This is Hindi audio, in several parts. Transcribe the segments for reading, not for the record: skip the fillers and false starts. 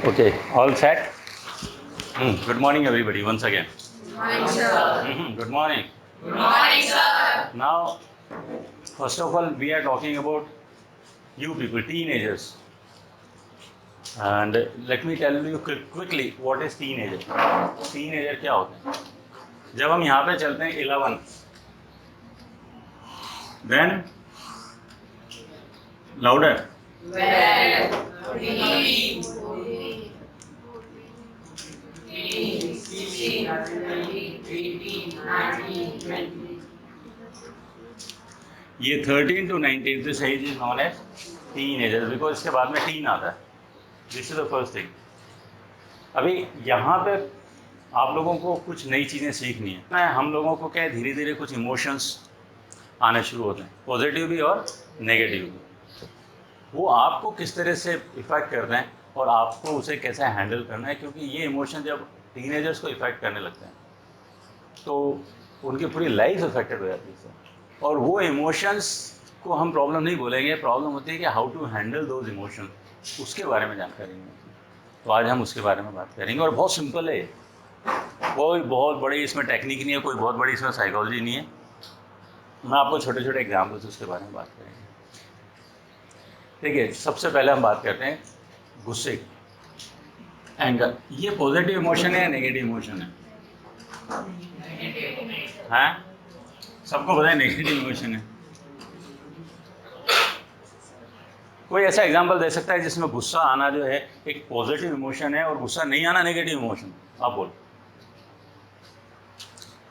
Okay, all set? Good morning, everybody, once again. Good morning, sir. Good morning. Good morning, sir. Now, first of all, we are talking about you people, teenagers. And let me tell you quickly what is teenager. Teenager क्या होता है? जब हम यहाँ पे चलते हैं 11, then louder. Well, 14, 16, 17, 18, 19, 20. ये 13 to 19 this age is known as teenagers because इसके बाद में teen आता है. This is the first thing. अभी यहाँ पे आप लोगों को कुछ नई चीज़ें सीखनी है. हम लोगों को क्या है, धीरे धीरे कुछ इमोशंस आने शुरू होते हैं, पॉजिटिव भी और नेगेटिव भी. वो आपको किस तरह से इफ़ेक्ट करते हैं और आपको उसे कैसे हैंडल करना है, क्योंकि ये इमोशन जब टीनेजर्स को इफ़ेक्ट करने लगते हैं तो उनकी पूरी लाइफ इफेक्टेड हो जाती है. और वो इमोशंस को हम प्रॉब्लम नहीं बोलेंगे, प्रॉब्लम होती है कि how to handle those emotion, उसके बारे में जानकारी नहीं होती. तो आज हम उसके बारे में बात करेंगे और बहुत सिंपल है. कोई बहुत बड़ी इसमें टेक्निक नहीं है, कोई बहुत बड़ी इसमें साइकोलॉजी नहीं है. मैं आपको छोटे छोटे एग्जाम्पल्स उसके बारे में बात करेंगे. देखिए, सबसे पहले हम बात करते हैं गुस्से की. एंगर, ये पॉजिटिव इमोशन है या नेगेटिव इमोशन है? हाँ, सबको पता है नेगेटिव इमोशन है. कोई ऐसा एग्जांपल दे सकता है जिसमें गुस्सा आना जो है एक पॉजिटिव इमोशन है और गुस्सा नहीं आना नेगेटिव इमोशन? आप बोल.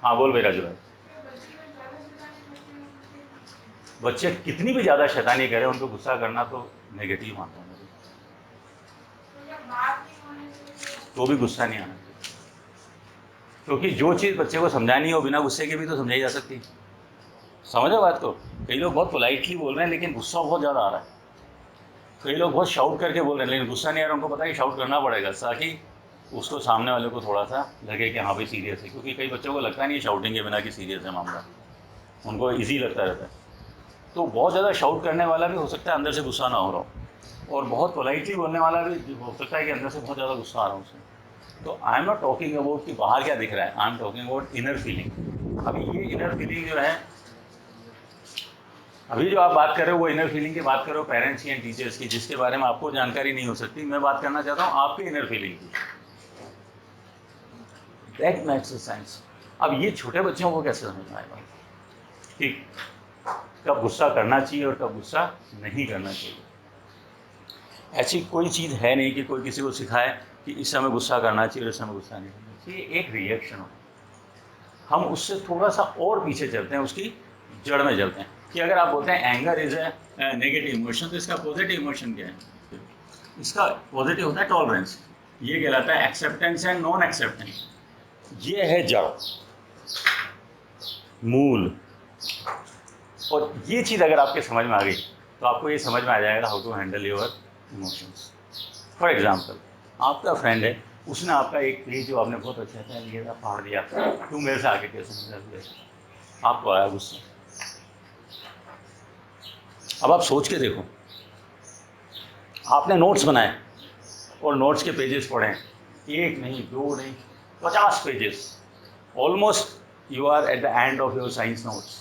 हाँ बोल भाई राजू भाई. बच्चे कितनी भी ज़्यादा शैतानी करें, उनको गुस्सा करना तो नेगेटिव मानता हूँ, तो भी गुस्सा नहीं आना चाहिए. क्योंकि जो चीज़ बच्चे को समझानी हो बिना गुस्से के भी तो समझाई जा सकती है. समझो बात को. कई लोग बहुत पोलाइटली बोल रहे हैं लेकिन गुस्सा बहुत ज़्यादा आ रहा है. कई लोग बहुत शाउट करके बोल रहे हैं लेकिन गुस्सा नहीं आ रहा. उनको पता है कि शाउट करना पड़ेगा ताकि उसको सामने वाले को थोड़ा सा लगे कि हाँ भाई सीरियस है. क्योंकि कई बच्चों को लगता नहीं है शाउटिंग के बिना कि सीरियस है मामला, उनको ईजी लगता रहता है. तो बहुत ज़्यादा शाउट करने वाला भी हो सकता है अंदर से गुस्सा ना हो रहा हो, और बहुत पोलाइटली बोलने वाला भी हो सकता है कि अंदर से बहुत ज़्यादा गुस्सा आ रहा हो उसे. तो I am not talking about कि बाहर क्या दिख रहा है, I am talking about inner feeling. अभी ये इनर फीलिंग जो है, अभी जो आप बात कर रहे हो वो इनर फीलिंग की बात कर रहे हो पेरेंट्स की एंड टीचर्स की, जिसके बारे में आपको जानकारी नहीं हो सकती. मैं बात करना चाहता हूँ आपके इनर फीलिंग की. That max sense. अब ये छोटे बच्चों को कैसे समझ में आएगा कि कब गुस्सा करना चाहिए और कब गुस्सा नहीं करना चाहिए? ऐसी कोई चीज़ है नहीं कि कोई किसी को सिखाए कि इस समय गुस्सा करना चाहिए और इस समय गुस्सा नहीं करना चाहिए. एक रिएक्शन हो. हम उससे थोड़ा सा और पीछे चलते हैं, उसकी जड़ में चलते हैं कि अगर आप बोलते हैं anger is a negative emotion, तो इसका पॉजिटिव इमोशन क्या है? इसका पॉजिटिव होता है टॉलरेंस. ये कहलाता है एक्सेप्टेंस एंड नॉन एक्सेप्टेंस. ये है जड़, मूल. और ये चीज़ अगर आपके समझ में आ गई तो आपको ये समझ में आ जाएगा how to handle your emotions. For example, आपका फ्रेंड है, उसने आपका एक पेज जो आपने बहुत अच्छा था लिया था फाड़ दिया. तू मेरे से आके कैसे मजा हुए? आपको आया गुस्सा. अब आप सोच के देखो, आपने नोट्स बनाए और नोट्स के पेजेस पढ़े, एक नहीं, दो नहीं, 50 pages. Almost you are at the end of your science notes.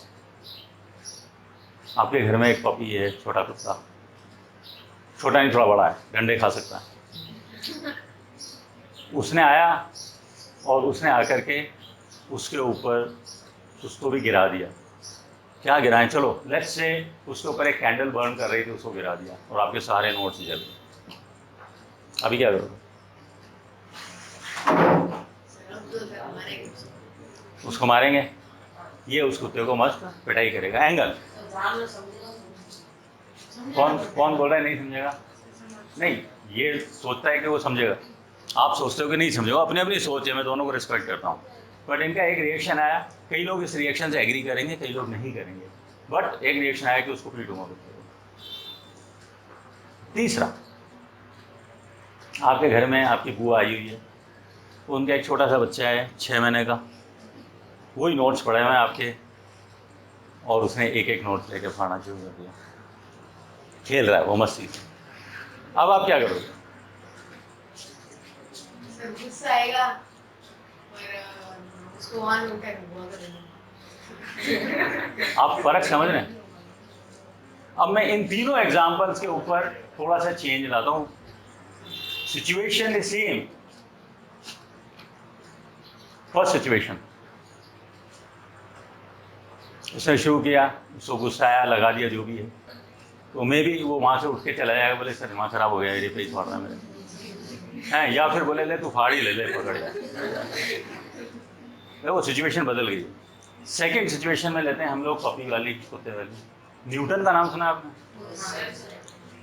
आपके घर में एक पपी है, छोटा कुत्ता, छोटा नहीं थोड़ा बड़ा है, डंडे खा सकता है. उसने आया और उसने आकर के उसके ऊपर उसको भी गिरा दिया. क्या गिराएं, चलो लेट्स से उसके ऊपर एक कैंडल बर्न कर रही थी, उसको गिरा दिया और आपके सारे नोट्स जल गए. अभी क्या करोगे? उसको मारेंगे. ये उस कुत्ते को मस्त पिटाई करेगा. एंगल, कौन कौन बोल रहा है नहीं समझेगा? नहीं, ये सोचता है कि वो समझेगा. आप सोचते हो कि नहीं समझेगा, अपनी अपनी सोच है, मैं दोनों को रिस्पेक्ट करता हूँ. बट इनका एक रिएक्शन आया, कई लोग इस रिएक्शन से एग्री करेंगे, कई लोग नहीं करेंगे, बट एक रिएक्शन आया कि उसको पीटूंगा कुत्ते को. तीसरा, आपके घर में आपकी बुआ आई हुई है, उनका एक छोटा सा बच्चा है 6 महीने का, वही नोट्स पड़े हुए हैं आपके, और उसने एक एक नोट्स लेके फाड़ना शुरू कर दिया. खेल रहा है वो मस्ती. अब आप क्या करोगे? गुस्सा आएगा और उसको वहाँ उठा के बहुत आप फर्क समझ रहे हैं? अब मैं इन तीनों एग्जाम्पल्स के ऊपर थोड़ा सा चेंज लाता हूँ. Situation is same. First situation, उसने शुरू किया, उसको गुस्सा आया, लगा दिया जो भी है, तो मे भी वो वहाँ से उठ के चला जाएगा, बोले सर दिमाग खराब हो गया, ये पेज फाड़ रहा है मेरे हैं, या फिर बोले ले तू फाड़ ही ले पकड़ जा. वो सिचुएशन बदल गई. सेकंड सिचुएशन में लेते हैं हम लोग पपी वाली, कुत्ते वाली. न्यूटन का नाम सुना आपने?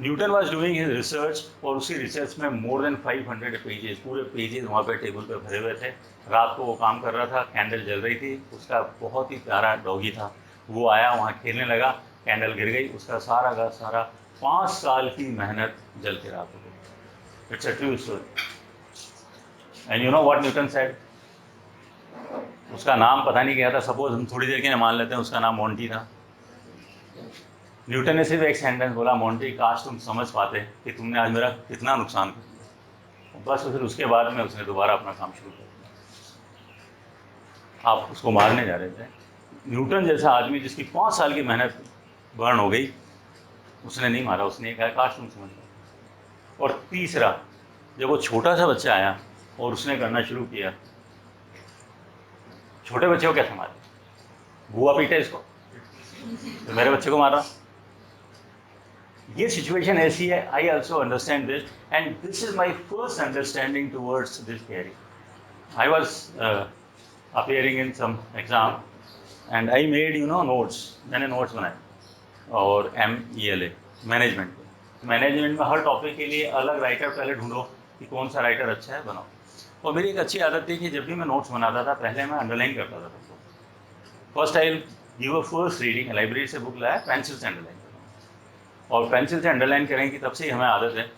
Newton was doing his research, और उसी रिसर्च में मोर देन 500 पेजेस, पूरे पेजेस वहाँ पे टेबल पे भरे हुए थे. रात को वो काम कर रहा था, कैंडल जल रही थी, उसका बहुत ही प्यारा डॉगी था, वो आया वहाँ खेलने लगा, कैंडल गिर गई, उसका सारा का सारा 5 साल की मेहनत जल के रात हो गई. It's a true story. And you know what Newton said? उसका नाम पता नहीं क्या था, सपोज हम थोड़ी देर के लिए मान लेते हैं उसका नाम मोंटी था. न्यूटन ने सिर्फ एक सेंटेंस बोला, मोंटी काश तुम समझ पाते कि तुमने आज मेरा कितना नुकसान कर दिया. बस फिर उसके बाद में उसने दोबारा अपना काम शुरू कर दिया. आप उसको मारने जा रहे थे. न्यूटन जैसा आदमी जिसकी 5 साल की मेहनत बर्न हो गई, उसने नहीं मारा, उसने कहा काश तुम समझ पाते. और तीसरा, जब वो छोटा सा बच्चा आया और उसने करना शुरू किया, छोटे बच्चे को क्या संभाले? बुआ पीटे इसको, तो मेरे बच्चे को मारा. ये सिचुएशन ऐसी है. I also understand this, and this is my first understanding towards this theory. I was appearing in some exam and I made notes. मैंने नोट्स बनाए, और MELA मैनेजमेंट. मैनेजमेंट में हर टॉपिक के लिए अलग राइटर पहले ढूंढो कि कौन सा राइटर अच्छा है, बनाओ. और मेरी एक अच्छी आदत थी कि जब भी मैं नोट्स बनाता था, पहले मैं अंडरलाइन करता था. First I give a first reading. Library से बुक लाया, पेंसिल से अंडरलाइन करो, और पेंसिल से अंडरलाइन करेंगे तब से ही हमें आदत है.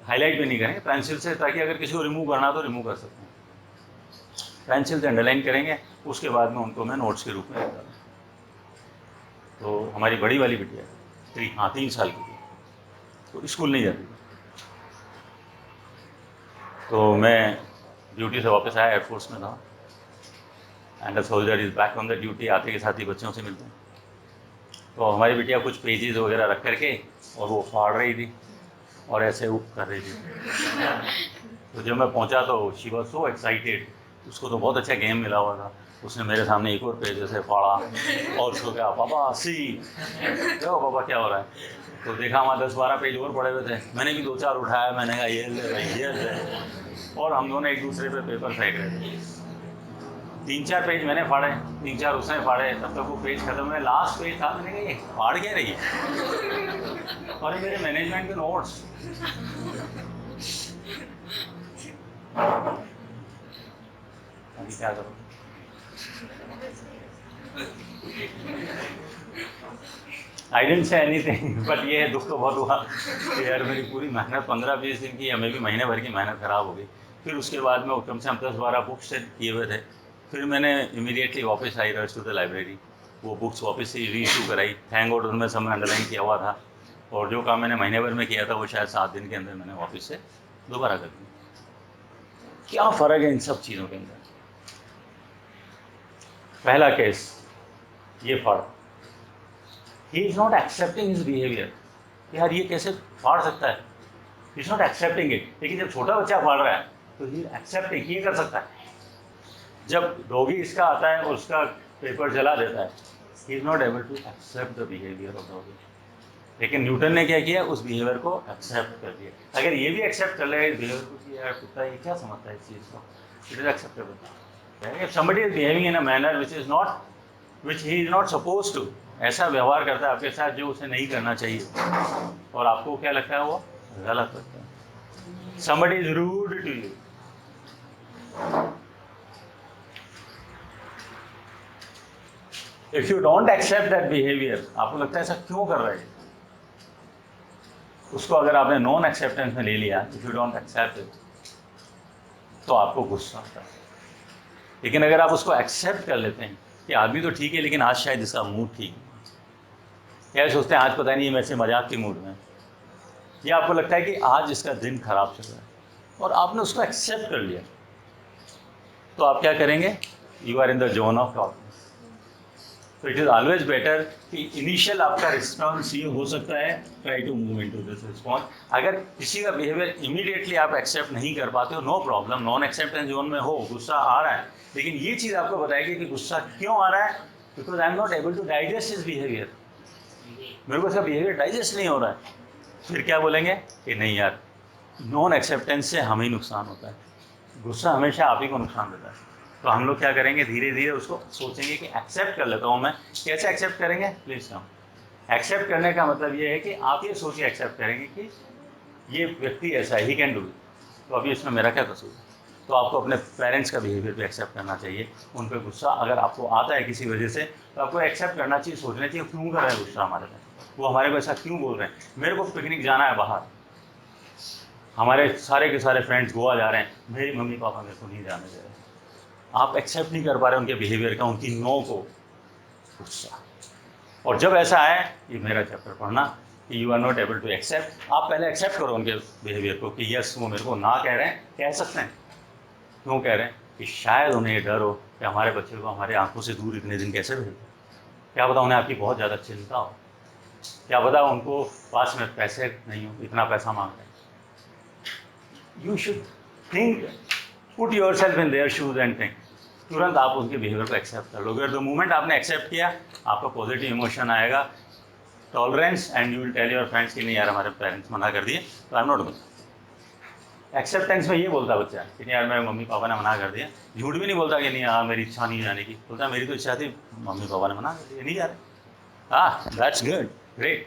हाईलाइट भी नहीं करेंगे, पेंसिल से, ताकि अगर किसी को रिमूव करना तो रिमूव कर सकते हैं. पेंसिल से अंडरलाइन करेंगे, उसके बाद में उनको मैं नोट्स के रूप में रखता हूँ. तो हमारी बड़ी वाली बिटिया 3 साल की थी, तो स्कूल नहीं जाती. तो मैं ड्यूटी से वापस आया, एयरफोर्स में था, and the soldier is back on the duty. आते के साथ ही बच्चों से मिलते हैं. तो हमारी बिटिया कुछ पेजेस वगैरह रख करके, और वो फाड़ रही थी और ऐसे कर रही थी. तो जब मैं पहुंचा तो शी वॉज सो एक्साइटेड. उसको तो बहुत अच्छा गेम मिला हुआ था. उसने मेरे सामने एक और पेज ऐसे फाड़ा, और उसको क्या, पापा सी, देखो पापा क्या हो रहा है. तो देखा हमारे 10-12 पेज और पड़े हुए थे. मैंने भी 2-4 उठाया, मैंने कहा ये ले भाई, ये ले. और हम दोनों एक दूसरे पे पेपर फेंक रहे थे. 3-4 पेज मैंने फाड़े, 3-4 उसने फाड़े. तब तक वो पेज खत्म है. लास्ट पेज था, मैंने कहा ये फाड़ क्या रही है, और ये मेरे मैनेजमेंट के नोट्स. अभी क्या करूँ? आई डेंट से एनीथिंग, बट ये दुख तो बहुत हुआ कि यार मेरी पूरी मेहनत 15-20 दिन की, या मे भी महीने भर की मेहनत खराब हो गई. फिर उसके बाद में वो कम से कम 10-12 बुक्स से किए हुए थे. फिर मैंने इमीडिएटली वापस आई, रश टू द लाइब्रेरी, वो बुक्स वापस से री इशू कराई. थैंक गॉड उनमें समय अंडरलाइन किया हुआ था, और जो काम मैंने महीने भर में किया था वो शायद 7 दिन के अंदर मैंने वापस से दोबारा कर दिया. क्या फ़र्क है इन सब चीज़ों के अंदर? पहला केस, ये फाड़, ही is not accepting his behaviour. यार ये कैसे फाड़ सकता है, he is not accepting it. लेकिन जब छोटा बच्चा फाड़ रहा है तो ही एक्सेप्टिंग, ये कर सकता है. जब डॉगी इसका आता है और उसका पेपर जला देता है, he is not able to accept the behaviour of doggy. लेकिन न्यूटन ने क्या किया, उस बिहेवियर को एक्सेप्ट कर दिया. अगर ये भी एक्सेप्ट कर लेगा इस बिहेवियर को कि यार कुत्ता ये क्या समझता है इस चीज़ को, it is acceptable. If somebody is behaving in a manner which he is not supposed to, ऐसा व्यवहार करता है आपके साथ जो उसे नहीं करना चाहिए, और आपको क्या लगता है वो गलत लगता है. Somebody is rude to you. If you don't accept that behavior, आपको लगता है ऐसा क्यों कर रहा है, उसको अगर आपने नॉन एक्सेप्टेंस में ले लिया, if you don't accept it, तो आपको गुस्सा आता है. लेकिन अगर आप उसको एक्सेप्ट कर लेते हैं कि आदमी तो ठीक है, लेकिन आज शायद इसका मूड ठीक है, क्या सोचते हैं आज पता नहीं मैं से मजाक के मूड में, या आपको लगता है कि आज इसका दिन खराब चल रहा है, और आपने उसको एक्सेप्ट कर लिया, तो आप क्या करेंगे, you are in the zone of tolerance. तो इट इज़ ऑलवेज बेटर कि इनिशियल आपका रिस्पॉन्स ये हो सकता है, try to move into this response. अगर किसी का बिहेवियर इमीडिएटली आप एक्सेप्ट नहीं कर पाते हो, no problem, non acceptance zone में हो, गुस्सा आ रहा है, लेकिन ये चीज़ आपको बताएगी कि गुस्सा क्यों आ रहा है, because I am not able to digest his behaviour, मेरे को इसका बिहेवियर डाइजेस्ट नहीं हो रहा है। फिर क्या बोलेंगे कि नहीं यार, नॉन एक्सेप्टेंस से हमें ही नुकसान होता है, गुस्सा हमेशा आप ही को नुकसान देता है। तो हम लोग क्या करेंगे, धीरे धीरे उसको सोचेंगे कि एक्सेप्ट कर लेता हूँ मैं। कैसे एक्सेप्ट करेंगे, प्लीज़ कम। एक्सेप्ट करने का मतलब ये है कि आप ये सोच के एक्सेप्ट करेंगे कि ये व्यक्ति ऐसा है, ही कैन डू इट, तो अभी इसमें मेरा क्या कसूर है। तो आपको अपने पेरेंट्स का बिहेवियर भी एक्सेप्ट करना चाहिए। उन पर गुस्सा अगर आपको आता है किसी वजह से, तो आपको एक्सेप्ट करना चाहिए, सोचना चाहिए क्यों कर रहा है गुस्सा हमारे पे, वो हमारे को ऐसा क्यों बोल रहे हैं। मेरे को पिकनिक जाना है बाहर, हमारे सारे के सारे फ्रेंड्स गोवा जा रहे हैं, मेरी मम्मी पापा मेरे को नहीं जाने दे रहे। आप एक्सेप्ट नहीं कर पा रहे उनके बिहेवियर का, उनकी नो को, गुस्सा। और जब ऐसा आए, ये मेरा चैप्टर पढ़ना कि you are not able to accept, आप पहले एक्सेप्ट करो उनके बिहेवियर को कि यस वो मेरे को ना कह रहे हैं, कह सकते हैं, क्यों कह रहे हैं, कि शायद उन्हें ये डर हो कि हमारे बच्चे को हमारे आंखों से दूर इतने दिन कैसे भेजें, क्या पता उन्हें आपकी बहुत ज़्यादा चिंता हो, क्या पता उनको पास में पैसे नहीं हो, इतना पैसा मांग रहे हैं। You should think, put your self in their shoes and think. तुरंत आप उनके बिहेवियर को एक्सेप्ट कर लोगे। द मोमेंट आपने एक्सेप्ट किया, आपका पॉजिटिव इमोशन आएगा, tolerance, and you will tell your friends कि नहीं यार हमारे पेरेंट्स मना कर दिए तो I am not going. Acceptance में ये बोलता है बच्चा कि नहीं यार मेरे मम्मी पापा ने मना कर दिया, झूठ भी नहीं बोलता कि नहीं यार मेरी इच्छा नहीं जाने की, बोलता मेरी तो इच्छा थी, मम्मी पापा ने मना कर दिया, नहीं जा रहे। That's good, great.